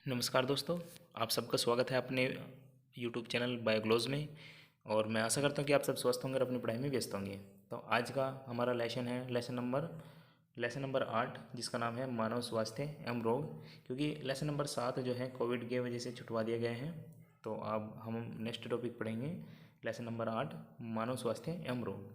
नमस्कार दोस्तों, आप सबका स्वागत है अपने यूट्यूब चैनल बायोग्लोज में। और मैं आशा करता हूँ कि आप सब स्वस्थ होंगे और अपनी पढ़ाई में व्यस्त होंगे। तो आज का हमारा लेसन है लेसन नंबर 8, जिसका नाम है मानव स्वास्थ्य एवं रोग। क्योंकि लेसन नंबर 7 जो है कोविड की वजह से छुटवा दिया गया है, तो अब हम नेक्स्ट टॉपिक पढ़ेंगे लेसन नंबर 8 मानव स्वास्थ्य एवं रोग।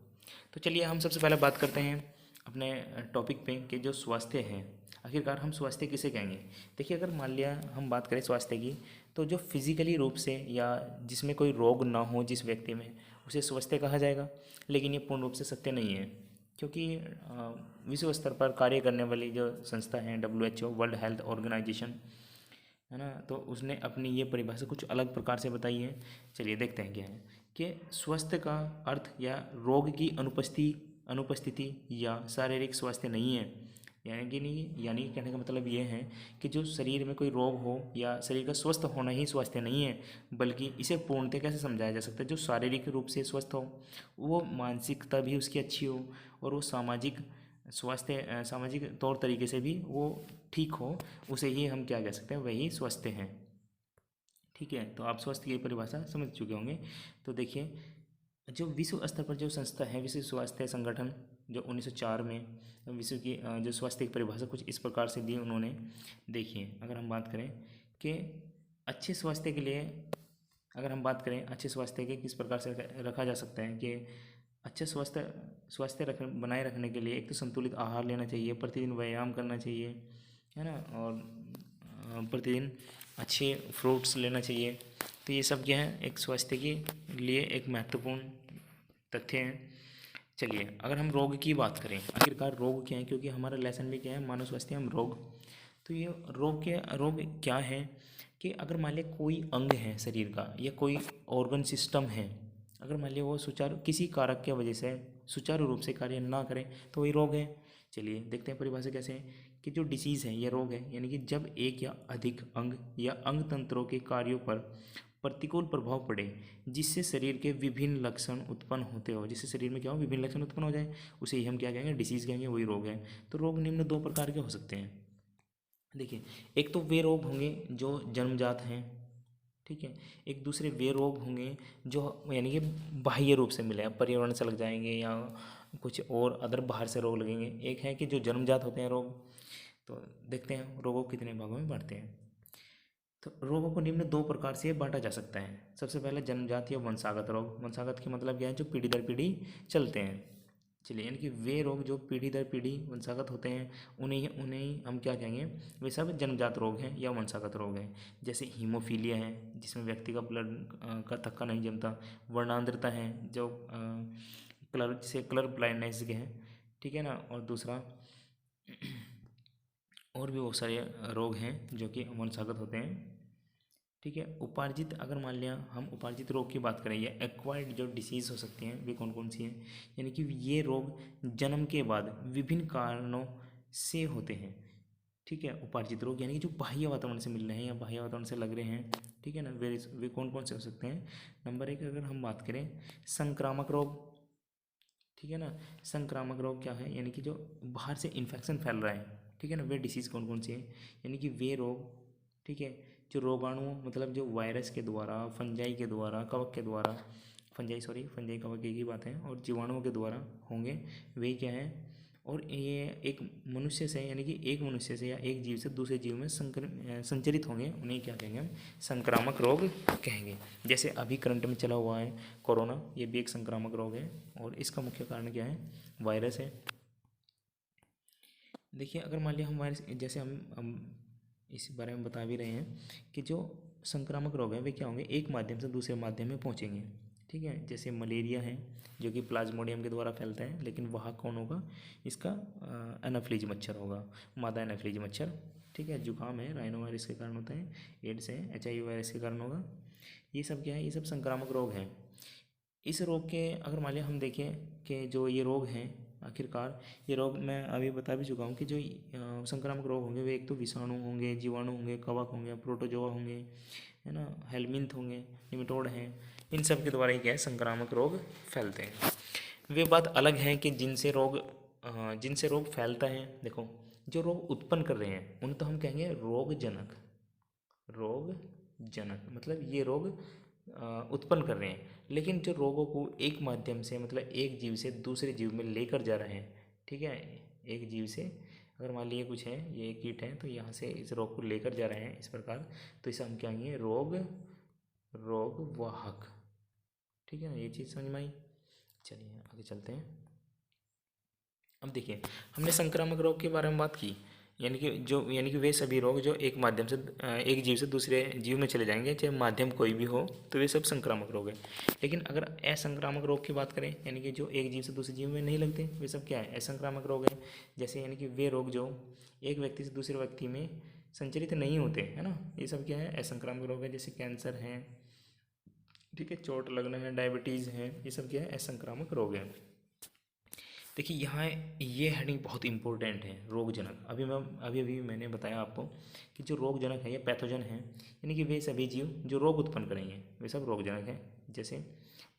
तो चलिए हम सबसे पहले बात करते हैं अपने टॉपिक पे कि जो स्वास्थ्य है, आखिरकार हम स्वास्थ्य किसे कहेंगे। देखिए, अगर मान लिया हम बात करें स्वास्थ्य की, तो जो फिजिकली रूप से या जिसमें कोई रोग ना हो जिस व्यक्ति में, उसे स्वास्थ्य कहा जाएगा। लेकिन ये पूर्ण रूप से सत्य नहीं है, क्योंकि विश्व स्तर पर कार्य करने वाली जो संस्था है WHO, वर्ल्ड हेल्थ ऑर्गेनाइजेशन, है ना, तो उसने अपनी ये परिभाषा कुछ अलग प्रकार से बताई है। चलिए देखते हैं क्या है कि स्वास्थ्य का अर्थ या रोग की अनुपस्थिति या शारीरिक स्वास्थ्य नहीं है। यानी कहने का मतलब ये है कि जो शरीर में कोई रोग हो या शरीर का स्वस्थ होना ही स्वास्थ्य नहीं है, बल्कि इसे पूर्णतः कैसे समझाया जा सकता है। जो शारीरिक रूप से स्वस्थ हो, वो मानसिकता भी उसकी अच्छी हो, और वो सामाजिक तौर तरीके से भी वो ठीक हो, उसे ही हम क्या कह सकते हैं, वही स्वस्थ हैं। ठीक है, तो आप स्वास्थ्य की परिभाषा समझ चुके होंगे। तो देखिए, जो विश्व स्तर पर जो संस्था है, विश्व स्वास्थ्य संगठन, जो 1904 में विश्व की जो स्वास्थ्य की परिभाषा कुछ इस प्रकार से दी उन्होंने। देखिए, अगर हम बात करें कि अच्छे स्वास्थ्य के लिए, अगर हम बात करें अच्छे स्वास्थ्य के किस प्रकार से रखा जा सकता है, कि अच्छा स्वास्थ्य बनाए रखने के लिए एक तो संतुलित आहार लेना चाहिए, प्रतिदिन व्यायाम करना चाहिए, है ना, और प्रतिदिन अच्छे फ्रूट्स लेना चाहिए। तो ये सब क्या है, एक स्वास्थ्य के लिए एक महत्वपूर्ण तथ्य हैं। चलिए, अगर हम रोग की बात करें, आखिरकार रोग क्या है, क्योंकि हमारा लेसन भी क्या है, मानव स्वास्थ्य हम रोग। तो ये रोग क्या है कि अगर मान लिया कोई अंग है शरीर का या कोई ऑर्गन सिस्टम है, अगर मान लिया वो सुचारू किसी कारक की वजह से सुचारू रूप से कार्य ना करें, तो वही रोग है। चलिए देखते हैं परिभाषा कैसे है कि जो डिसीज़ है, ये रोग है, यानी कि जब एक या अधिक अंग या अंग तंत्रों के कार्यों पर प्रतिकूल प्रभाव पड़े, जिससे शरीर के विभिन्न लक्षण उत्पन्न होते हो, जिससे शरीर में क्या हो, विभिन्न लक्षण उत्पन्न हो जाए, उसे ही हम क्या कहेंगे, डिसीज़ कहेंगे, वही रोग है। तो रोग निम्न 2 प्रकार के हो सकते हैं। देखिए, एक तो वे रोग होंगे जो जन्मजात हैं, ठीक है। एक दूसरे वे रोग होंगे जो यानी कि बाह्य रूप से मिले, पर्यावरण से लग जाएंगे या कुछ और अदर बाहर से रोग लगेंगे। एक है कि जो जन्मजात होते हैं रोग। तो देखते हैं रोगों को कितने भागों में बांटते हैं। तो रोगों को निम्न 2 प्रकार से बांटा जा सकता है। सबसे पहले जन्मजात या वंशागत रोग। वंशागत के मतलब क्या है, जो पीढ़ी दर पीढ़ी चलते हैं। चलिए, यानी कि वे रोग जो पीढ़ी दर पीढ़ी वंशागत होते हैं, उन्हें उन्हें हम क्या कहेंगे, वे सब जन्मजात रोग हैं या वंशागत रोग हैं। जैसे हीमोफीलिया है, जिसमें व्यक्ति का ब्लड का थक्का नहीं जमता। वर्णांधता है, जो कलर ब्लाइंडनेस के हैं, ठीक है ना। और दूसरा और भी बहुत सारे रोग हैं जो कि वंशागत होते हैं, ठीक है। उपार्जित, अगर मान लिया हम उपार्जित रोग की बात करें या एक्वायर्ड जो डिसीज़ हो सकती हैं, वे कौन कौन सी हैं, यानी कि ये रोग जन्म के बाद विभिन्न कारणों से होते हैं, ठीक है। उपार्जित रोग यानी कि जो बाह्य वातावरण से मिल रहे हैं या बाह्य वातावरण से लग रहे हैं, ठीक है ना, वे कौन कौन से हो सकते हैं। नंबर 1, अगर हम बात करें संक्रामक रोग, ठीक है ना। संक्रामक रोग क्या है, यानी कि जो बाहर से इन्फेक्शन फैल रहा है, ठीक है ना, वे डिसीज़ कौन कौन सी है, यानी कि वे रोग, ठीक है, जो रोगाणु मतलब जो वायरस के द्वारा, फंजाई के द्वारा, कवक के द्वारा, फंजाई कवक एक ही बात है, और जीवाणुओं के द्वारा होंगे, वे क्या है। और ये एक मनुष्य से, यानी कि एक मनुष्य से या एक जीव से दूसरे जीव में संचरित होंगे, उन्हें क्या कहेंगे हम, संक्रामक रोग कहेंगे। जैसे अभी करंट में चला हुआ है कोरोना, ये भी एक संक्रामक रोग है, और इसका मुख्य कारण क्या है, वायरस है। देखिए, अगर मान लिया हम वायरस, जैसे हम इस बारे में बता भी रहे हैं कि जो संक्रामक रोग है वे क्या होंगे, एक माध्यम से दूसरे माध्यम में पहुंचेंगे, ठीक है। जैसे मलेरिया है, जो कि प्लाज्मोडियम के द्वारा फैलता है, लेकिन वह कौन होगा, इसका एनाफ्लीज मच्छर होगा, मादा एनाफ्लीज मच्छर, ठीक है। जुकाम है, राइनो वायरस के कारण होता है। एड्स है, HIV वायरस के कारण होगा। ये सब क्या है, ये सब संक्रामक रोग हैं। इस रोग के अगर मान लिया हम देखें कि जो ये रोग हैं, आखिरकार ये रोग मैं अभी बता भी चुका हूँ कि जो संक्रामक रोग होंगे, वे एक तो विषाणु होंगे, जीवाणु होंगे, कवक होंगे, प्रोटोजोआ होंगे, है ना, हेलमिंथ होंगे, निमेटोड हैं। इन सब के द्वारा ही क्या है, संक्रामक रोग फैलते हैं। वे बात अलग है कि जिनसे रोग फैलता है, देखो, जो रोग उत्पन्न कर रहे हैं उन्हें तो हम कहेंगे रोगजनक, रोग जनक मतलब ये रोग उत्पन्न कर रहे हैं। लेकिन जो रोगों को एक माध्यम से मतलब एक जीव से दूसरे जीव में लेकर जा रहे हैं, ठीक है, एक जीव से अगर मान लीजिए कुछ है, ये एक कीट है, तो यहाँ से इस रोग को लेकर जा रहे हैं इस प्रकार, तो इसे हम क्या कहेंगे, रोग वाहक। ठीक है ना, ये चीज़ समझ में आई। चलिए आगे चलते हैं। अब देखिए, हमने संक्रामक रोग के बारे में बात की, यानी कि वे सभी रोग जो एक माध्यम से एक जीव से दूसरे जीव में चले जाएंगे, चाहे माध्यम कोई भी हो, तो वे सब संक्रामक रोग है। लेकिन अगर असंक्रामक रोग की बात करें, यानी कि जो एक जीव से दूसरे जीव में नहीं लगते, वे सब क्या है, असंक्रामक रोग है। जैसे यानी कि वे रोग जो एक व्यक्ति से दूसरे व्यक्ति में संचरित नहीं होते, है ना, ये सब क्या है, असंक्रामक रोग है। जैसे कैंसर है, ठीक है, चोट लगना है, डायबिटीज़ है, ये सब क्या है, असंक्रामक रोग है। देखिए यहाँ ये हेडिंग बहुत इंपॉर्टेंट है, रोगजनक। अभी मैंने बताया आपको कि जो रोगजनक है ये पैथोजन है, यानी कि वे सभी जीव जो रोग उत्पन्न करेंगे वे सब रोगजनक हैं। जैसे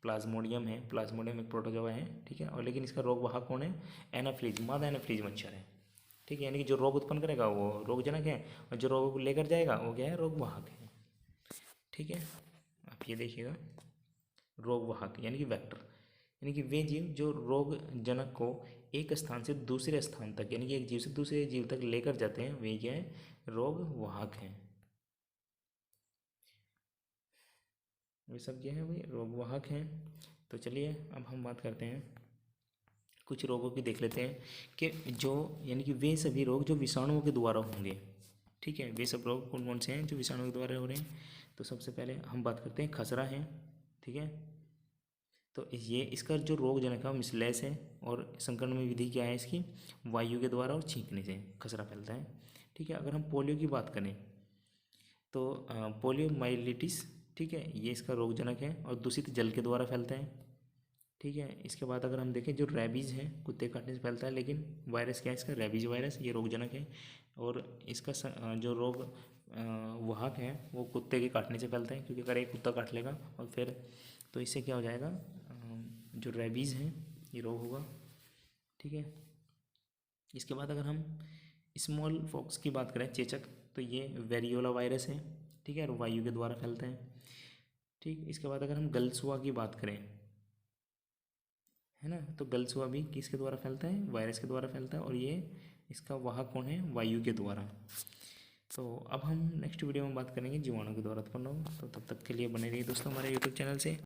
प्लाज्मोडियम है, प्लाज्मोडियम एक प्रोटोजोआ है, ठीक है, और लेकिन इसका रोग वाहक कौन है, एनाफ्लीज, मादा एनाफ्लीज मच्छर है। ठीक है, यानी कि जो रोग उत्पन्न करेगा वो रोगजनक है, और जो रोगों को लेकर जाएगा वो क्या है, रोग वाहक है। ठीक है, आप ये देखिएगा, रोग वाहक यानी कि वेक्टर, यानी कि वे जीव जो रोग जनक को एक स्थान से दूसरे स्थान तक, यानी कि एक जीव से दूसरे जीव तक लेकर जाते हैं, वे क्या है, रोग वाहक हैं। वे सब क्या है भाई, रोग वाहक हैं। तो चलिए अब हम बात करते हैं, कुछ रोगों की देख लेते हैं कि जो यानी कि वे सभी रोग जो विषाणुओं के द्वारा होंगे। ठीक है, वे सब रोग कौन कौन से हैं जो विषाणु के द्वारा हो रहे हैं। तो सबसे पहले हम बात करते हैं खसरा है, ठीक है, तो ये इसका जो रोगजनक है वो मिसलेस है, और संक्रमण में विधि क्या है इसकी, वायु के द्वारा और छींकने से खसरा फैलता है। ठीक है, अगर हम पोलियो की बात करें तो पोलियोमाइलिटिस, ठीक है, ये इसका रोगजनक है और दूषित जल के द्वारा फैलता है। ठीक है, इसके बाद अगर हम देखें जो रैबीज़ है, कुत्ते काटने से फैलता है, लेकिन वायरस क्या है इसका, रैबीज वायरस, ये रोगजनक है, और इसका जो रोग वाहक है वो कुत्ते के काटने से फैलता है, क्योंकि अगर एक कुत्ता काट लेगा और फिर तो इससे क्या हो जाएगा, जो रैबीज़ है ये रोग होगा। ठीक है, इसके बाद अगर हम स्मॉल पॉक्स की बात करें, चेचक, तो ये वेरियोला वायरस है, ठीक है, और वायु के द्वारा फैलता है। ठीक, इसके बाद अगर हम गलसुआ की बात करें, है ना, तो गलसुआ भी किसके द्वारा फैलता है, वायरस के द्वारा फैलता है, और ये इसका वाहक कौन है, वायु के द्वारा। तो अब हम नेक्स्ट वीडियो में बात करेंगे जीवाणु के द्वारा उत्पन्न रोग। तो तब तक के लिए बने रहिए दोस्तों हमारे यूट्यूब चैनल से।